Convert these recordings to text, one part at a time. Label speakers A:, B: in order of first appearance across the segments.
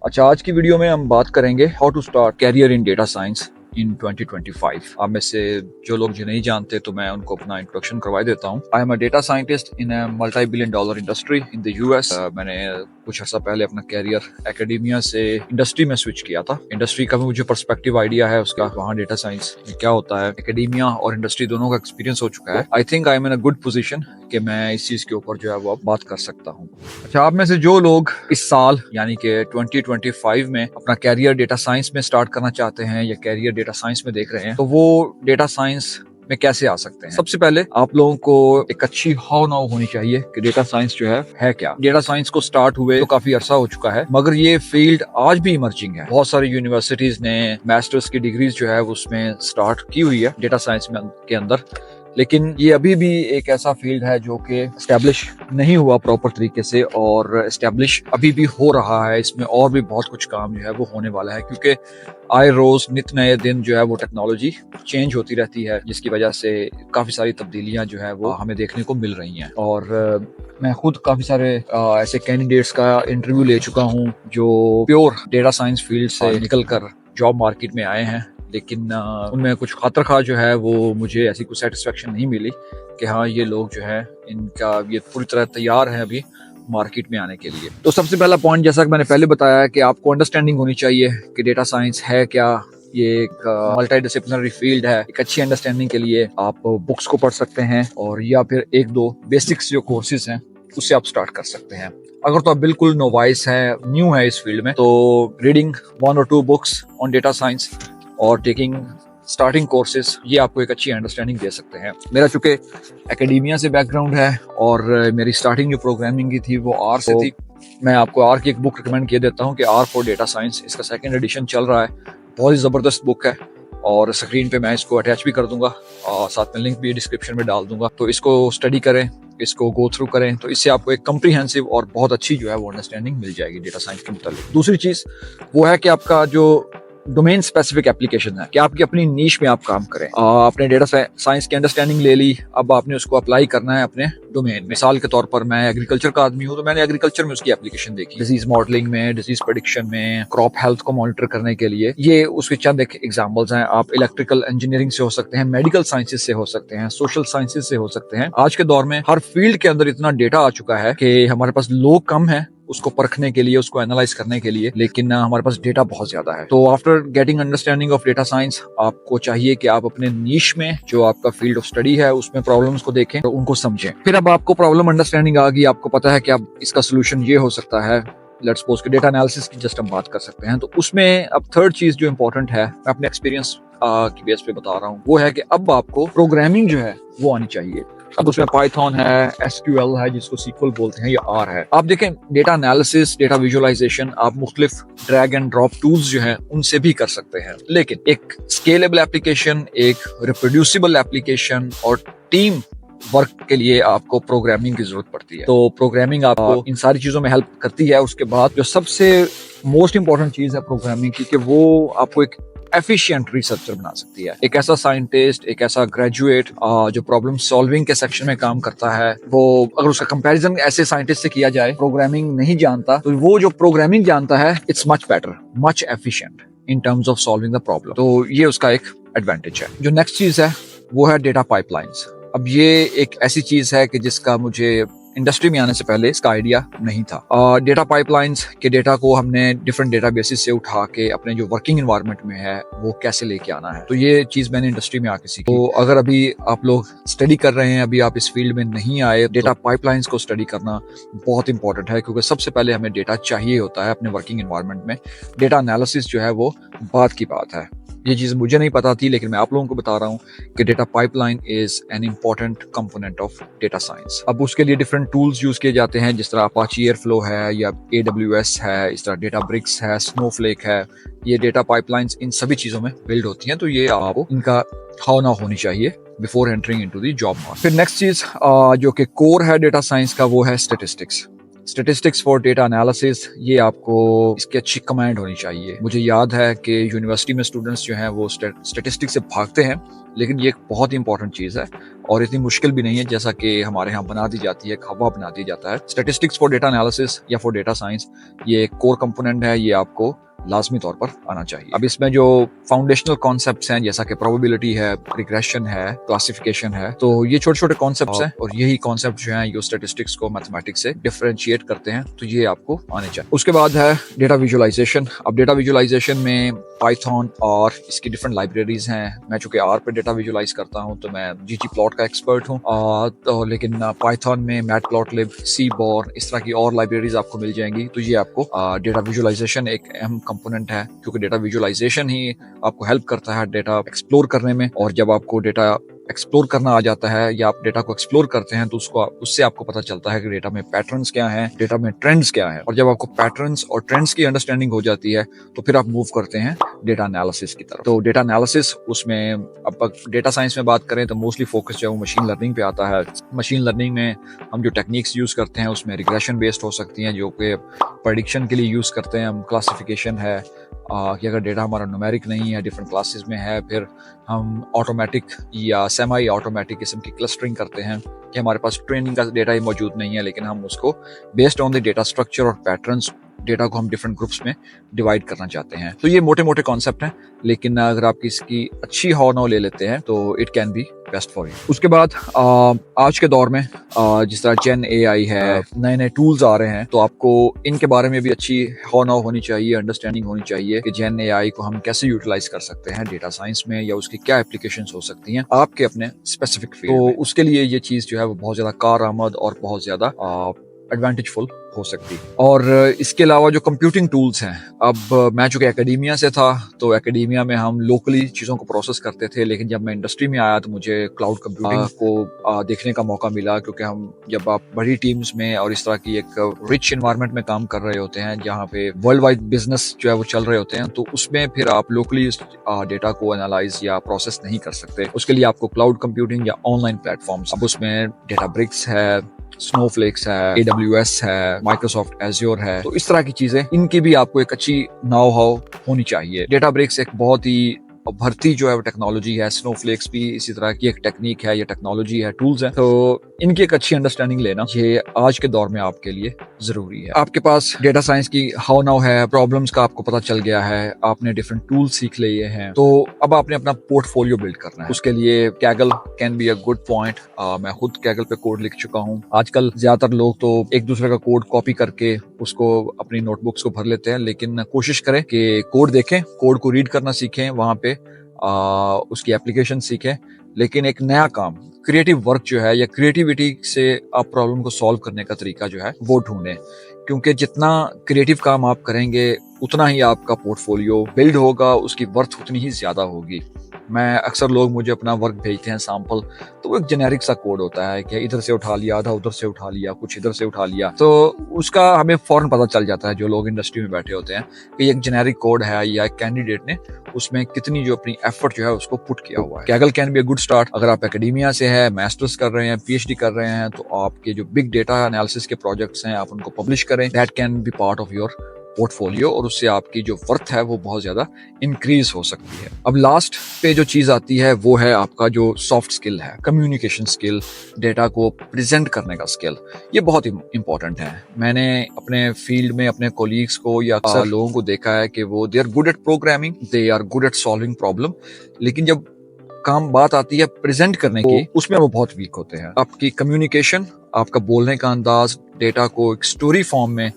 A: अच्छा, आज की वीडियो में हम बात करेंगे how to start career in data science in 2025। आप में से जो लोग जो नहीं जानते तो मैं उनको अपना इंट्रोडक्शन करवा देता हूँ। I am a data scientist in a multi billion dollar industry in the US. मैंने कुछ अर्सा पहले अपना कैरियर एकेडमिया से इंडस्ट्री में स्विच किया था। इंडस्ट्री का भी मुझे पर्सपेक्टिव आइडिया है उसका, वहाँ डेटा साइंस में क्या होता है। एकेडमिया और इंडस्ट्री दोनों का एक्सपीरियंस हो चुका है। I think I am in a good position कि मैं इस चीज के ऊपर जो है वो बात कर सकता हूँ। अच्छा, आप में से जो लोग इस साल यानी कि 2025 में अपना कैरियर डेटा साइंस में स्टार्ट करना चाहते हैं या कैरियर डेटा साइंस में देख रहे हैं, तो वो डेटा साइंस में कैसे आ सकते हैं। सबसे पहले आप लोगों को एक अच्छी हाउ नाउ होनी चाहिए कि डेटा साइंस जो है क्या। डेटा साइंस को स्टार्ट हुए तो काफी अरसा हो चुका है, मगर ये फील्ड आज भी इमर्जिंग है। बहुत सारी यूनिवर्सिटीज ने मास्टर्स की डिग्रीज जो है उसमें स्टार्ट की हुई है डेटा साइंस में के अंदर, लेकिन ये अभी भी एक ऐसा फील्ड है जो कि एस्टेब्लिश नहीं हुआ प्रॉपर तरीके से, और एस्टेब्लिश अभी भी हो रहा है। इसमें और भी बहुत कुछ काम जो है वो होने वाला है, क्योंकि आए रोज नित नए दिन जो है वो टेक्नोलॉजी चेंज होती रहती है, जिसकी वजह से काफी सारी तब्दीलियां जो है वो हमें देखने को मिल रही हैं। और मैं खुद काफी सारे ऐसे कैंडिडेट्स का इंटरव्यू ले चुका हूँ जो प्योर डेटा साइंस फील्ड से निकल कर जॉब मार्केट में आए हैं, लेकिन उनमें कुछ खातर जो है वो मुझे ऐसी कुछ सेटिस्फेक्शन नहीं मिली कि हाँ ये लोग जो है इनका ये पूरी तरह तैयार है अभी मार्केट में आने के लिए। तो सबसे पहला पॉइंट, जैसा कि मैंने पहले बताया है, कि आपको अंडरस्टैंडिंग होनी चाहिए कि डेटा साइंस है क्या। ये एक मल्टी डिसिप्लिनरी फील्ड है। एक अच्छी अंडरस्टैंडिंग के लिए आप बुक्स को पढ़ सकते हैं, और या फिर एक दो बेसिक्स जो कोर्सेज हैं उससे आप स्टार्ट कर सकते हैं। अगर तो आप बिल्कुल नोवाइस है, न्यू है इस फील्ड में, तो रीडिंग 1 और 2 बुक्स ऑन डेटा साइंस और टेकिंग स्टार्टिंग कोर्सेज, ये आपको एक अच्छी अंडरस्टैंडिंग दे सकते हैं। मेरा चूंकि एकेडमिया से बैकग्राउंड है और मेरी स्टार्टिंग जो प्रोग्रामिंग की थी वो आर से थी, मैं आपको आर की एक बुक रिकमेंड किया देता हूँ कि आर फॉर डेटा साइंस। इसका 2nd एडिशन चल रहा है, बहुत ही ज़बरदस्त बुक है, और स्क्रीन पे मैं इसको अटैच भी कर दूंगा और साथ में लिंक भी डिस्क्रिप्शन में डाल दूंगा। तो इसको स्टडी करें, इसको गो थ्रू करें, तो इससे आपको एक कम्प्रीहेंसिव और बहुत अच्छी जो है वो अंडरस्टैंडिंग मिल जाएगी डेटा साइंस के मुताबिक। दूसरी चीज़ वो है कि आपका जो डोमेन स्पेसिफिक एप्लीकेशन है कि आपकी अपनी नीश में आप काम करें। आपने डेटा साइंस की अंडरस्टैंडिंग ले ली, अब आपने उसको अप्लाई करना है अपने डोमेन। मिसाल के तौर पर मैं एग्रीकल्चर का आदमी हूँ, तो मैंने एग्रीकल्चर में उसकी एप्लीकेशन देखी, डिजीज मॉडलिंग में, डिजीज प्रेडिक्शन में, क्रॉप हेल्थ को मॉनिटर करने के लिए। ये उसके चंद एक एग्जाम्पल्स हैं। आप इलेक्ट्रिकल इंजीनियरिंग से हो सकते हैं, मेडिकल साइंसेज से हो सकते हैं, सोशल साइंसेज से हो सकते हैं। आज के दौर में हर फील्ड के अंदर इतना डेटा आ चुका है कि हमारे पास लोग कम है उसको परखने के लिए, उसको एनालाइज करने के लिए, लेकिन हमारे पास डेटा बहुत ज्यादा है। तो after getting understanding of data science, आपको चाहिए कि आप अपने नीश में जो आपका फील्ड ऑफ स्टडी है उसमें प्रॉब्लम्स को देखें और उनको समझें। फिर अब आपको प्रॉब्लम अंडरस्टैंडिंग आ गई, आपको पता है कि अब इसका सोल्यूशन ये हो सकता है। लेट्स सपोज कि डेटा एनालिसिस की जस्ट हम बात कर सकते हैं, तो उसमें अब थर्ड चीज जो इंपॉर्टेंट है, मैं अपने एक्सपीरियंस की बेस पे बता रहा हूँ, वो है कि अब आपको प्रोग्रामिंग जो है वो आनी चाहिए। अब उसमें पाइथन है, एसक्यूएल है जिसको सीक्वल बोलते हैं, या आर है। आप देखें, डेटा एनालिसिस, डेटा विजुअलाइजेशन आप मुख्तलिफ ड्रैग एंड ड्रॉप टूल्स जो हैं उनसे भी कर सकते हैं, लेकिन एक स्केलेबल एप्लीकेशन, एक रिप्रोड्यूसिबल एप्लीकेशन और टीम वर्क के लिए आपको प्रोग्रामिंग की जरूरत पड़ती है। तो प्रोग्रामिंग आपको इन सारी चीजों में हेल्प करती है। उसके बाद जो सबसे मोस्ट इंपॉर्टेंट चीज है प्रोग्रामिंग की, कि वो आपको एक एफिशिएंट रिसर्चर बना सकती है। एक ऐसा साइंटिस्ट, एक ऐसा ग्रेजुएट जो प्रॉब्लम सॉल्विंग के सेक्शन में काम करता है, वो अगर उसका कंपैरिजन ऐसे साइंटिस्ट से किया जाए प्रोग्रामिंग नहीं जानता, तो वो जो प्रोग्रामिंग जानता है it's much better, much efficient in terms of solving the problem. तो ये उसका एक एडवांटेज है। जो नेक्स्ट चीज है वो है डेटा पाइपलाइंस। अब ये एक ऐसी चीज है कि जिसका मुझे इंडस्ट्री में आने से पहले इसका आइडिया नहीं था। डेटा पाइपलाइंस के डेटा को हमने डिफरेंट डेटाबेसेस से उठा के अपने जो वर्किंग एनवायरनमेंट में है वो कैसे लेके आना है, तो ये चीज मैंने इंडस्ट्री में आके सीखी। तो अगर अभी आप लोग स्टडी कर रहे हैं, अभी आप इस फील्ड में नहीं आए, डेटा पाइपलाइंस को स्टडी करना बहुत इंपॉर्टेंट है, क्योंकि सबसे पहले हमें डेटा चाहिए होता है अपने वर्किंग एनवायरनमेंट में। डेटा एनालिसिस जो है वो बात की बात है। ये चीज़ मुझे नहीं पता थी, लेकिन मैं आप लोगों को बता रहा हूँ कि data pipeline is an important component of data science. अब उसके लिए डिफरेंट टूल्स यूज किए जाते हैं, जिस तरह अपाची एयरफ्लो है या AWS है, इस तरह डेटा ब्रिक्स है, स्नोफ्लेक है। ये डेटा पाइपलाइंस इन सभी चीज़ों में बिल्ड होती हैं, तो ये आपको इनका हाउ ना होनी चाहिए before entering into the job market. फिर नेक्स्ट चीज़ जो कि कोर है डेटा साइंस का, वो है statistics. Statistics for data analysis, ये आपको इसकी अच्छी कमांड होनी चाहिए। मुझे याद है कि यूनिवर्सिटी में स्टूडेंट्स जो हैं वो स्टेटिस्टिक्स से भागते हैं, लेकिन ये एक बहुत ही इंपॉर्टेंट चीज़ है और इतनी मुश्किल भी नहीं है जैसा कि हमारे यहाँ बना दी जाती है, खवा बना दिया जाता है। स्टेटिस्टिक्स फॉर डेटा एनालिसिस या फॉर डेटा साइंस ये एक कोर कंपोनेंट है, ये आपको लाजमी तौर पर आना चाहिए। अब इसमें जो फाउंडेशनल कॉन्सेप्ट्स हैं जैसा कि प्रोबेबिलिटी है, रिग्रेशन है, क्लासिफिकेशन है, तो ये छोटे छोटे कॉन्सेप्ट्स हैं और यही कॉन्सेप्ट जो हैं ये स्टैटिस्टिक्स को मैथमेटिक्स से डिफरेंशिएट करते हैं, तो ये आपको आने चाहिए। उसके बाद है डेटा विजुअलाइजेशन। अब डेटा विजुअलाइजेशन में पाइथन और इसकी डिफरेंट लाइब्रेरीज हैं। मैं चूंकि आर पे डेटा विजुअलाइज करता हूँ तो मैं ggplot का एक्सपर्ट हूँ, तो लेकिन पाइथन में मैटप्लॉटलिब, सीबोर, इस तरह की और लाइब्रेरीज आपको मिल जाएंगी। तो ये आपको डेटा विजुअलाइजेशन एक अहम कंपोनेंट है, क्योंकि डेटा विजुअलाइजेशन ही आपको हेल्प करता है डेटा एक्सप्लोर करने में। और जब आपको डेटा एक्सप्लोर करना आ जाता है या आप डेटा को एक्सप्लोर करते हैं तो उससे आपको पता चलता है कि डेटा में पैटर्न्स क्या हैं, डेटा में ट्रेंड्स क्या हैं। और जब आपको पैटर्न्स और ट्रेंड्स की अंडरस्टैंडिंग हो जाती है तो फिर आप मूव करते हैं डेटा एनालिसिस की तरफ। तो डेटा एनालिसिस, उसमें अब डेटा साइंस में बात करें तो मोस्टली फोकस जो है वो मशीन लर्निंग पे आता है। मशीन लर्निंग में हम जो टेक्निक्स यूज करते हैं उसमें रिग्रेशन बेस्ड हो सकती हैं, जो कि प्रेडिक्शन के लिए यूज करते हैं हम। क्लासिफिकेशन है कि अगर डेटा हमारा न्यूमेरिक नहीं है, डिफरेंट क्लासेस में है, फिर हम ऑटोमेटिक या सेमी ऑटोमेटिक किस्म की क्लस्टरिंग करते हैं कि हमारे पास ट्रेनिंग का डेटा ही मौजूद नहीं है, लेकिन हम उसको based on the data structure और पैटर्न्स डेटा को हम डिफरेंट ग्रुप्स में डिवाइड करना चाहते हैं। तो ये मोटे मोटे कॉन्सेप्ट हैं, लेकिन अगर आप इसकी अच्छी हॉर्नौ ले लेते हैं तो it can be best for you. उसके बाद आज के दौर में जिस तरह जेन AI है, नए नए टूल्स आ रहे हैं, तो आपको इनके बारे में भी अच्छी हॉर्नौ होनी चाहिए, अंडरस्टैंडिंग होनी चाहिए कि जेन AI को हम कैसे यूटिलाइज कर सकते हैं डेटा साइंस में, या उसकी क्या एप्लीकेशंस हो सकती हैं आपके अपने स्पेसिफिक फील्ड में। तो उसके लिए ये चीज़ जो है वो बहुत ज़्यादा कारआमद और बहुत ज़्यादा एडवांटेजफुल हो सकती है। और इसके अलावा जो कंप्यूटिंग टूल्स हैं, अब मैं चूंकि एकेडमिया से था तो एकेडमिया में हम लोकली चीज़ों को प्रोसेस करते थे, लेकिन जब मैं इंडस्ट्री में आया तो मुझे क्लाउड कंप्यूटिंग को देखने का मौका मिला, क्योंकि हम जब आप बड़ी टीम्स में और इस तरह की एक रिच इन्वायरमेंट में काम कर रहे होते हैं जहाँ पे वर्ल्ड वाइड बिजनेस जो है वो चल रहे होते हैं, तो उसमें फिर आप लोकली डेटा को एनालाइज या प्रोसेस नहीं कर सकते। उसके लिए आपको क्लाउड कंप्यूटिंग या ऑनलाइन प्लेटफॉर्म्स, अब उसमें डेटाब्रिक्स है, स्नोफ्लेक्स है, AWS है, माइक्रोसॉफ्ट एज्योर है, तो इस तरह की चीजें, इनकी भी आपको एक अच्छी नाउ हाउ होनी चाहिए। डेटाब्रिक्स एक बहुत ही भर्ती जो है वो टेक्नोलॉजी है, स्नोफ्लेक्स भी इसी तरह की एक टेक्निक है, ये टेक्नोलॉजी है, टूल्स है, तो इनकी एक अच्छी अंडरस्टैंडिंग लेना ये आज के दौर में आपके लिए जरूरी है। आपके पास डेटा साइंस की हाउ नाउ है, प्रॉब्लम्स का आपको पता चल गया है, आपने डिफरेंट टूल्स सीख लिए हैं, तो अब आपने अपना पोर्टफोलियो बिल्ड करना है। उसके लिए Kaggle can be a good point. मैं खुद कैगल पे कोड लिख चुका हूँ। आजकल ज्यादातर लोग तो एक दूसरे का कोड कॉपी करके उसको अपनी नोटबुक्स को भर लेते हैं, लेकिन कोशिश करें कि कोड देखें, कोड को रीड करना सीखें, वहां पे उसकी एप्लीकेशन सीखें, लेकिन एक नया काम, क्रिएटिव वर्क जो है या क्रिएटिविटी से आप प्रॉब्लम को सॉल्व करने का तरीका जो है वो ढूंढें, क्योंकि जितना क्रिएटिव काम आप करेंगे उतना ही आपका पोर्टफोलियो बिल्ड होगा, उसकी वर्थ उतनी ही ज्यादा होगी। मैं अक्सर लोग मुझे अपना वर्क भेजते हैं सैंपल, तो वो एक जेनेरिक सा कोड होता है कि इधर से उठा लिया, आधा उधर से उठा लिया, कुछ इधर से उठा लिया, तो उसका हमें फौरन पता चल जाता है जो लोग इंडस्ट्री में बैठे होते हैं कि एक जेनेरिक कोड है या एक कैंडिडेट ने उसमें कितनी जो अपनी एफर्ट जो है उसको पुट किया हुआ है। Kaggle can be a good start. अगर आप एकेडमिया से है, मास्टर्स कर रहे हैं, PhD कर रहे हैं, तो आपके जो बिग डेटा एनालिसिस के प्रोजेक्ट्स हैं आप उनको पब्लिश करें, that can be part of your portfolio, और उससे आपकी जो वर्थ है वो बहुत ज्यादा इंक्रीज हो सकती है। अब लास्ट पे जो चीज आती है वो है आपका जो सॉफ्ट स्किल है, कम्युनिकेशन स्किल, डेटा को प्रेजेंट करने का स्किल, ये बहुत इंपॉर्टेंट है। मैंने अपने फील्ड में अपने कोलीग्स को या अक्सर लोगों को देखा है कि वो they are good at programming, they are good at solving problem, लेकिन जब बात आती है प्रेजेंट करने की, उसमें वो बहुत वीक होते हैं। आपकी कम्युनिकेशन, आपका बोलने का अंदाज, डेटा को एक स्टोरी फॉर्म में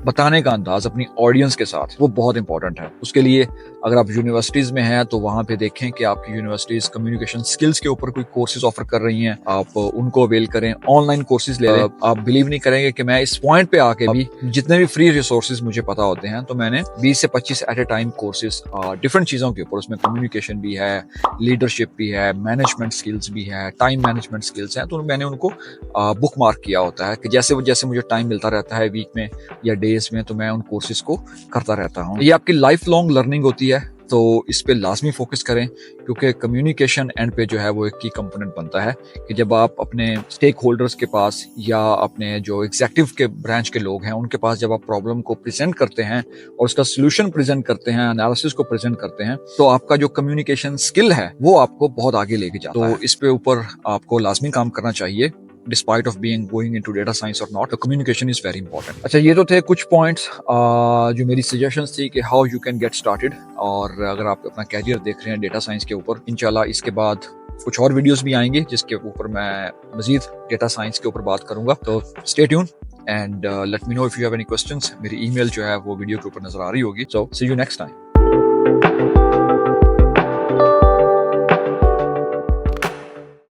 A: बताने का अंदाज अपनी ऑडियंस के साथ, वो बहुत इंपॉर्टेंट है। उसके लिए अगर आप यूनिवर्सिटीज में हैं तो वहां पे देखें कि आपकी यूनिवर्सिटीज कम्युनिकेशन स्किल्स के ऊपर कोई कोर्सेज ऑफर कर रही हैं, आप उनको अवेल करें, ऑनलाइन कोर्सेज ले लें। आप बिलीव नहीं करेंगे कि मैं इस पॉइंट पे आके भी जितने भी फ्री रिसोर्सेज मुझे पता होते हैं, तो मैंने 20 से 25 at a time courses different चीजों के ऊपर, उसमें कम्युनिकेशन भी है, लीडरशिप भी है, मैनेजमेंट स्किल्स भी है, टाइम मैनेजमेंट स्किल्स हैं, तो मैंने उनको बुक मार्क किया होता है कि जैसे जैसे मुझे टाइम मिलता रहता है वीक में या डेज में, तो मैं उन कोर्सेज को करता रहता हूँ। ये आपकी लाइफ लॉन्ग लर्निंग होती है, तो इस पे लाजमी फोकस करें, क्योंकि कम्युनिकेशन एंड पे जो है वो एक की कंपोनेंट बनता है कि जब आप अपने स्टेक होल्डर्स के पास या अपने जो एग्जेक्टिव के ब्रांच के लोग हैं उनके पास जब आप प्रॉब्लम को प्रेजेंट करते हैं और उसका सोल्यूशन प्रेजेंट करते हैं, एनालिसिस को प्रेजेंट करते हैं, तो आपका जो कम्युनिकेशन स्किल है वो आपको बहुत आगे लेके जाता है। तो इस पे ऊपर आपको लाजमी काम करना चाहिए despite of being going into data science और not, communication is very important. अच्छा, ये तो थे कुछ पॉइंट्स जो मेरी सजेशंस थी कि how you can get started. और अगर आप अपना कैरियर देख रहे हैं डेटा साइंस के ऊपर, इंशाल्लाह इसके बाद कुछ और वीडियोस भी आएंगे जिसके ऊपर मैं मजीद डेटा साइंस के ऊपर बात करूंगा। तो stay tune and let me know if you have any questions. मेरी ईमेल जो है वो वीडियो के ऊपर नजर आ रही होगी। सो सी यू नेक्स्ट टाइम।